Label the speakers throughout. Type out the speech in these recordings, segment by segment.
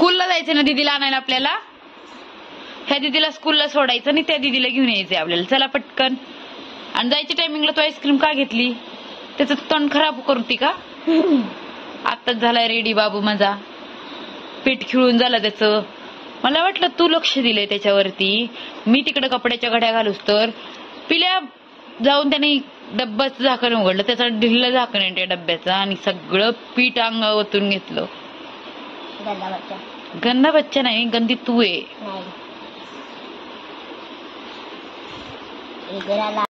Speaker 1: स्कूलला जायचं ना दीदीला आणायला आपल्याला. ह्या दीदीला स्कूलला सोडायचं आणि त्या दीदीला घेऊन यायचंय आपल्याला. चला पटकन. आणि जायच्या टायमिंगला तू आईस्क्रीम का घेतली? त्याचं तोंड खराब करती का? आताच झालाय रेडी बाबू माझा. पीठ खिळून झालं त्याचं. मला वाटलं तू लक्ष दिलंय त्याच्यावरती. मी तिकडे कपड्याच्या घड्या घालूस तर पिल्या जाऊन त्याने डब्याचं झाकण उघडलं. त्याचा ढिल्लं झाकण आहे त्या डब्याचं आणि सगळं पीठ अंगावर ओतून घेतलं. गंदा बच्चा नाही, गंदी तू आहे.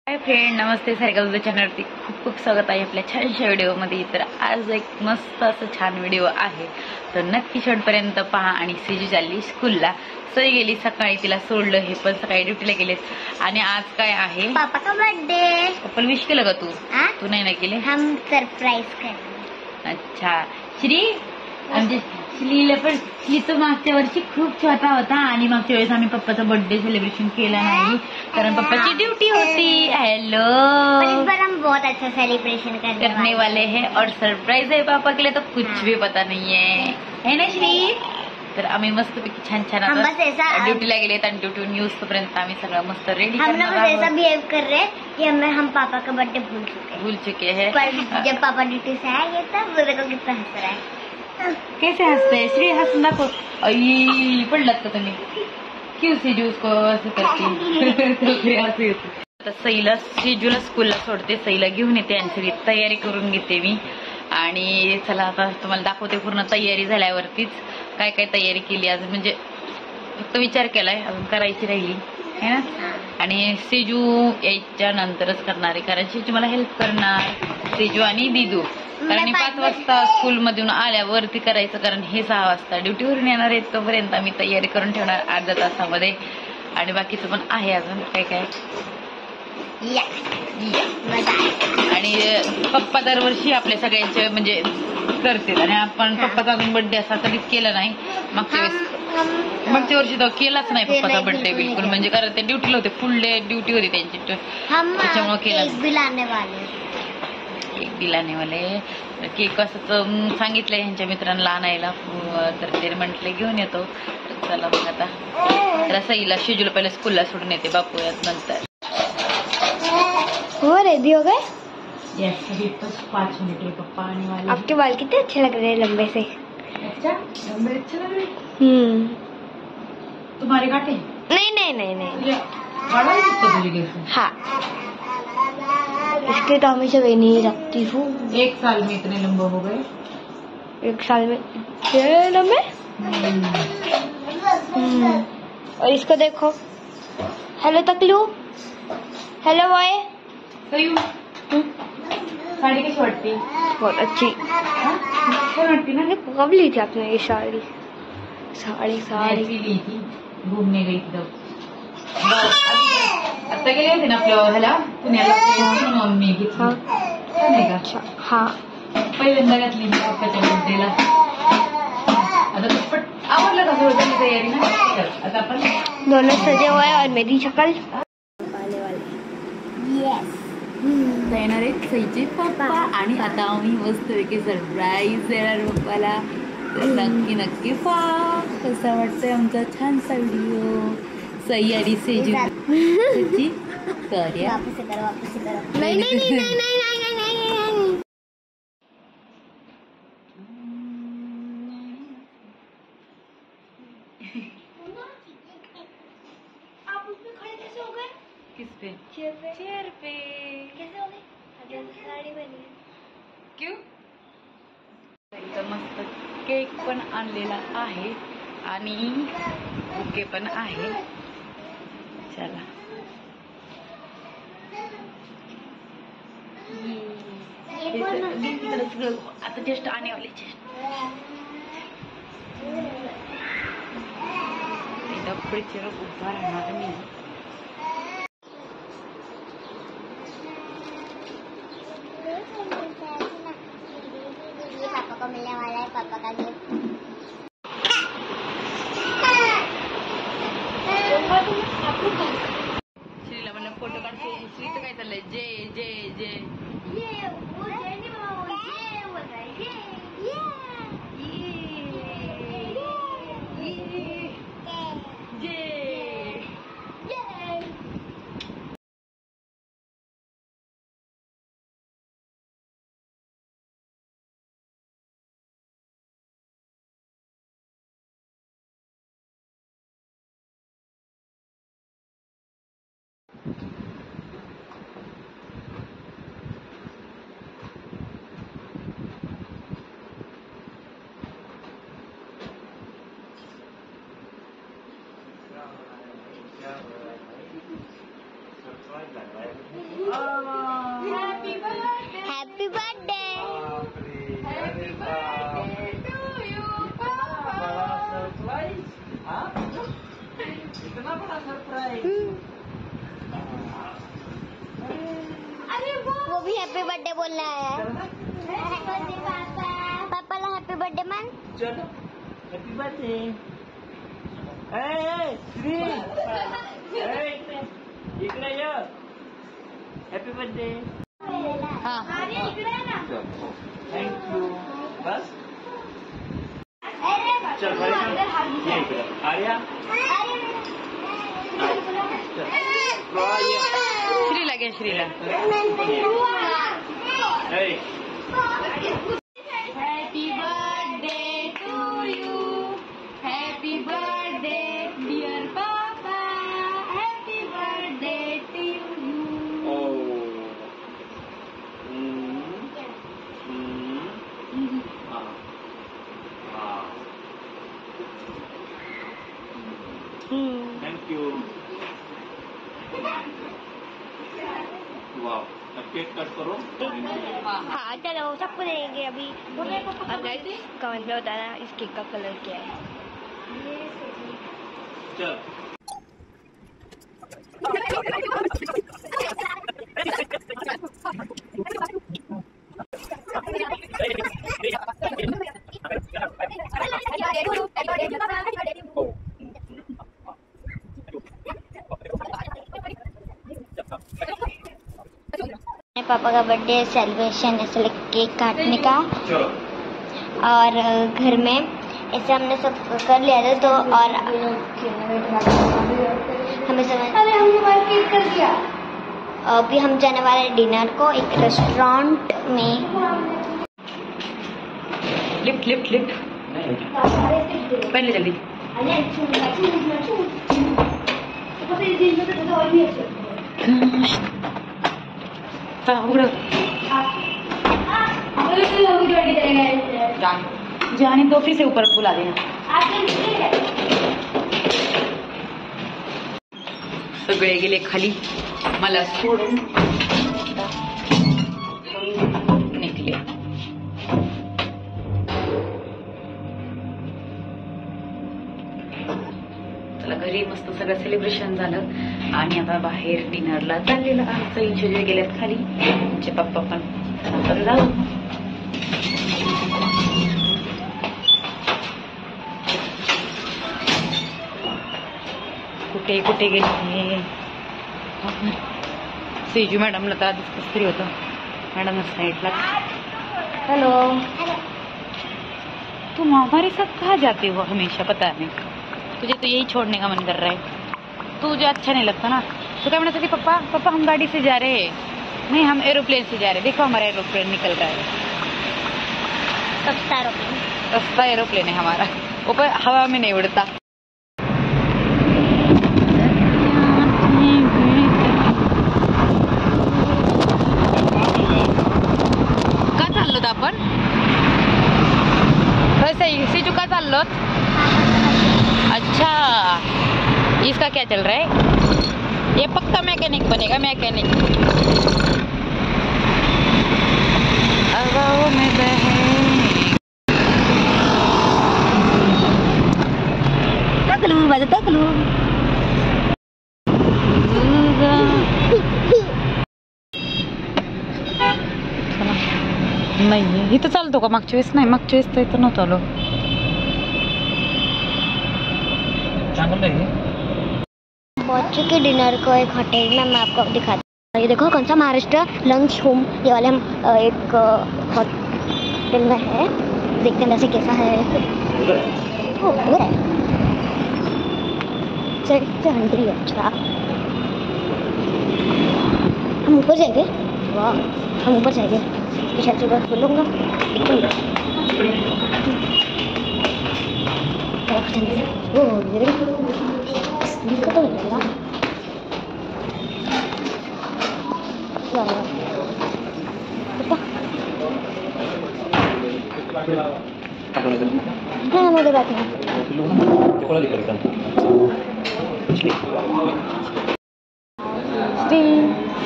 Speaker 1: हाय फ्रेंड, नमस्ते. सारिका चॅनलवरती खूप खूप स्वागत आहे आपल्या छानशा व्हिडिओमध्ये. तर आज एक मस्त असं छान व्हिडिओ आहे, तर नक्की शेवटपर्यंत पहा. आणि सिजू चालली स्कूलला. सई गेली सकाळी, तिला सोडलं. हे पण सकाळी ड्युटीला गेलेत. आणि आज काय आहे?
Speaker 2: पापा का बर्थडे.
Speaker 1: पप्पाला विश केलं का तू? तू नाही केले?
Speaker 2: हम सरप्राईज कर.
Speaker 1: अच्छा. श्री आमच्या श्रीला पण, श्री तर मागच्या वर्षी खूप छोटा होता आणि मागच्या वेळेस आम्ही पप्पाचा बर्थडे सेलिब्रेशन केला नाही कारण पप्पाची ड्यूटी होती. हेलो,
Speaker 2: हम बहुत अच्छा सेलिब्रेशन
Speaker 1: करने वाले हैं और सरप्राइज है पापा के लिए, तो कुछ भी पता नहीं है ना श्री? तर आम्ही मस्त पैकी छान छान ड्युटीला गेलेत आणि ड्युटीहून न्यूज पर्यंत आम्ही सगळं मस्त रेडी
Speaker 2: हम लोग ऐसा बिहेव कर रहे हैं कि हम पापा का बर्थडे भूल चुके हैं. जब पापा ड्यूटी से आएंगे तब वो देखो कितना हंस रहा है.
Speaker 1: कैसे हंसते श्री? हंसून दाखव. आई पडलात का तुम्ही? क्यों सिजू उसको असं करते? आता सईला सिजूला स्कूलला सोडते, सईला घेऊन येते आणि सगळी तयारी करून घेते मी. आणि चला आता तुम्हाला दाखवते पूर्ण तयारी झाल्यावरतीच काय काय तयारी केली आज. म्हणजे फक्त विचार केलाय, अजून करायची राहिली है ना. आणि सिजू यायच्या नंतरच करणार आहे कारण सिजू मला हेल्प करणार, सिजू आणि दिदू. कारण 5 वाजता स्कूल मधून आल्यावरती करायचं, कारण हे 6 वाजता ड्युटीवरून येणार आहेत. तोपर्यंत आम्ही तयारी करून ठेवणार अर्ध्या तासामध्ये. आणि बाकीचं पण आहे अजून काय काय. आणि पप्पा दरवर्षी आपल्या सगळ्यांचे म्हणजे करतील. आणि आपण पप्पाचा अजून बर्थडे असा कधीच केला नाही. मागच्या वर्षी तर केलाच नाही पप्पाचा बर्थडे बिलकुल. म्हणजे कारण ते ड्युटीला होते, फुल डे ड्युटी होती त्यांची, त्याच्यामुळे केला.
Speaker 2: केक
Speaker 1: बी लाने वाले. केक असं सांगितलंय ह्यांच्या मित्रांना आणायला, तर ते म्हटले घेऊन येतो. तर चला मग आता सईला शेजूला पहिले स्कूलला सोडून येते, बापू यात नंतर.
Speaker 2: हो रेडी हो गए?
Speaker 1: यस, अभी तो 5 मिनट में पप्पा आने वाले.
Speaker 2: आपके बाल कितने अच्छे लग रहे हैं लंबे से.
Speaker 1: अच्छा, लंबे अच्छे लग रहे. तुम्हारे काटे?
Speaker 2: नहीं नहीं नहीं नहीं.
Speaker 1: बड़ा ही दिखता तुझे कैसे?
Speaker 2: हाँ, इसके तो हमेशा वे नहीं रखती हूँ.
Speaker 1: 1 साल में इतने लंबे हो गए?
Speaker 2: 1 साल में इतने लंबे. और इसको देखो. हेलो तकलू. Hello boy.
Speaker 1: साड़ी कैसी वाटती?
Speaker 2: बहुत अच्छी.
Speaker 1: छान वाटती ना.
Speaker 2: कब ली थी आपने ये साड़ी? साड़ी
Speaker 1: ली थी, घूमने गई थी तब. आता गेले होते ना आपल्या ह्याला पुण्याला, मम्मी घेतली नाही का?
Speaker 2: अच्छा. हाँ,
Speaker 1: पहिल्यांदा घातली मी पप्पाच्या बर्थडेला. आता पटपट आवडलं का सगळं तयारी ना. आता आपण
Speaker 2: दोनों सजे हुए और मेरी शक्ल आने वाली. यस.
Speaker 1: येणार आहेत सईचे पप्पा. आणि आता आम्ही मस्त पैकी सरप्राईज देणार पप्पाला. तर नक्की नक्की पहा कसा वाटतंय आमचा छानसा व्हिडिओ. सई आणि सेजू कार्या.
Speaker 2: नहीं नहीं नहीं नहीं नहीं नहीं. आप उसमें खड़े कैसे हो गए?
Speaker 1: किस पे?
Speaker 2: चेयर पे कैसे हो गए? साड़ी बनी.
Speaker 1: क्यों? मस्त केक पण आणलेला आहे आणि बुके पण आहे. चला आता जस्ट आने वाले पुढे उभा राहणार मी.
Speaker 2: पापा को मिलने वाला है, पापा का गिफ्ट.
Speaker 1: श्रीला म्हणलं फोटो काढतो. श्रीचं काय चाललंय? जे जे जे
Speaker 2: वो भी हैप्पी बर्थडे बोलना है। पापाला हैप्पी बर्थडे मान।
Speaker 3: चलो हैप्पी बर्थडे। श्री इकडे ये। Happy birthday.
Speaker 1: हाँ
Speaker 3: थैंक यू। बस चल ये इकडे आर्या
Speaker 1: श्रीला घे श्रीला. Happy birthday to you. Happy birthday dear papa. Happy birthday to you.
Speaker 3: Thank you. वाह केक कट करो.
Speaker 2: हाँ चलो सबको देंगे अभी. अब गाइस कमेंट में बताना इस केक का कलर क्या है.
Speaker 3: चल
Speaker 2: पापा का बर्थडे सेलिब्रेशन ऐसे केक काटने का. और घर में ऐसे हमने सब कर लिया था. तो और हमें केक कर दिया. अभी हम जाने वाले डिनर को एक रेस्टोरेंट में.
Speaker 1: लिफ्ट लिफ्ट लिफ्ट पहले जल्दी. जाने दो फिर से ऊपर बुला देना. सगळे गेले खाली मला सोडून निघले. चला घरी मस्त सगळं सेलिब्रेशन झालं आणि आता बाहेर डिनरला चाललेलं आहे. सईचे जे गेल्यात खाली आमचे पप्पा पण तर जाऊ. कुठे कुठे गेले सेजू मॅडमला तर आधीच कसं तरी होतं. मॅडम साईडला. हेलो तुम हमारे साथ कहाँ जाते हो हमेशा. पता नहीं तुझे तो यही छोड़ने का मन कर रहा है. तुझे अच्छा नहीं लगता ना. तो क्या मैंने सोचा पापा पापा हम गाड़ी से जा रहे हैं. नहीं हम एरोप्लेन से जा रहे हैं. देखो हमारा एरोप्लेन निकल रहा है. सस्ता एरोप्लेन है हमारा. ऊपर हवा में नहीं उड़ता. का चाललो आपण सीजू का चाललो. अच्छा इसका क्या चल रहा है. ये पक्का मैकेनिक बनेगा. मैकेनिक हवाओं में बहे. तकलू बाजू तकलू. नाही इथं चालतो का. मागच्या वेळेस नाही. मागच्या वेळेस तर इथं नव्हतं आलो.
Speaker 2: पहुंच चुके डिनर को एक होटल में. मैं आपको दिखाती हूँ. ये देखो कौन सा महाराष्ट्र लंच होम. ये वाले हम एक होटल में है. देखते हैं वैसे कैसा है. उधर है चल. अच्छा हम ऊपर जाएंगे. वाह हम ऊपर जाएंगे. शायद से बस बोलूँगा. वो दिक्कत हो जाएगा. हाँ मुझे बात है.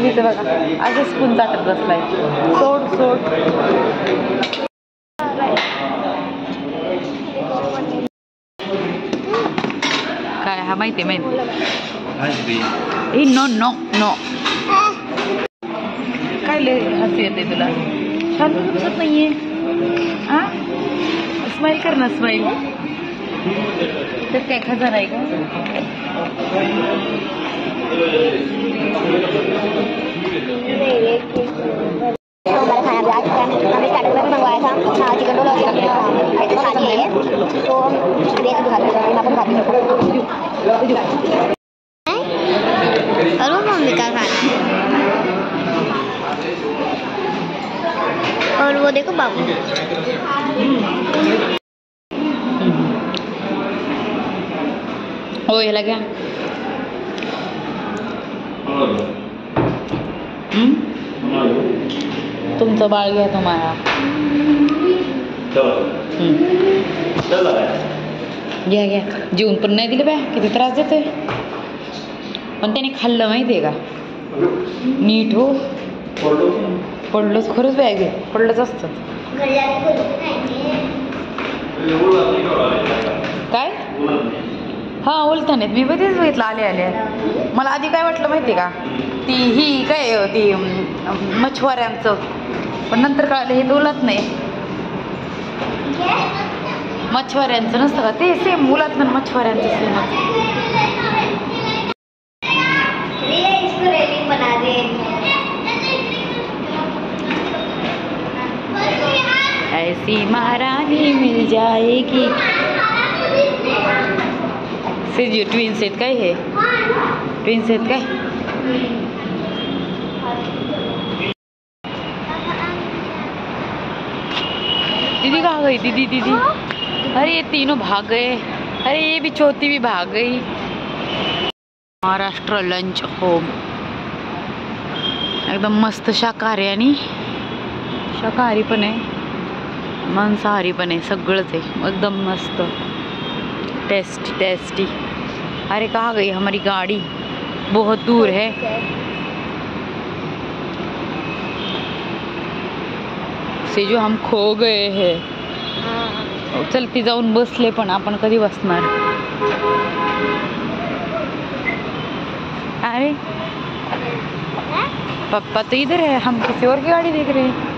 Speaker 1: श्रीचं बघा असं स्पून चाटत बसलाय. सोड सोड. काय हा माहिती. ए नो नो नो काय लय हसू येते तुला शांत दिसत नाहीये आ स्माइल कर ना स्माइल त्यात काय खजाना आहे का
Speaker 2: हमारा खाना भी आ चुका है हमने स्टार्टर में भी मंगवाया था चिकन रोल और खानी है तो हम बेस दिखाते हैं और वो मम्मी का खाना और वो देखो बाबू
Speaker 1: हो याला घ्या तुमचं बाळ घ्या तुम्हाला घ्या घ्या जेवून पण नाही दिलं बॅ किती त्रास देतोय पण त्याने खाल्लं माहितीये का नीट हो पडलोच खरंच बॅग घे पडलंच असतं काय हा उलथान आहेत मी बरेच बघितलं आले आले मला आधी काय वाटलं माहिती का ती ही काय ती मच्छवाऱ्यांचं पण नंतर कळालं हे उलत नाही मच्छवाऱ्यांचं नसतं का ते सेम उलत ना मच्छवाऱ्यांचं सेम ऐसी महारानी मिल जाएगी सिजू ट्विन्स आहेत काय हे ट्विन्स आहेत काय दीदी कहाँ गई दीदी दीदी अरे ये तीनों भाग गए अरे ये भी चौथी भी भाग गई महाराष्ट्र लंच होम एकदम मस्त शाकाहारी आणि शाकाहारी पण आहे मांसाहारी पण आहे सगळंच आहे एकदम मस्त टेस्टी टेस्टी अरे कहाँ गई हमारी गाड़ी बहुत दूर है से जो हम खो गए हैं चलती जाऊन बसले पण आपण कधी बसणार अरे पापा तो इधर है हम किसी और की गाड़ी देख रहे हैं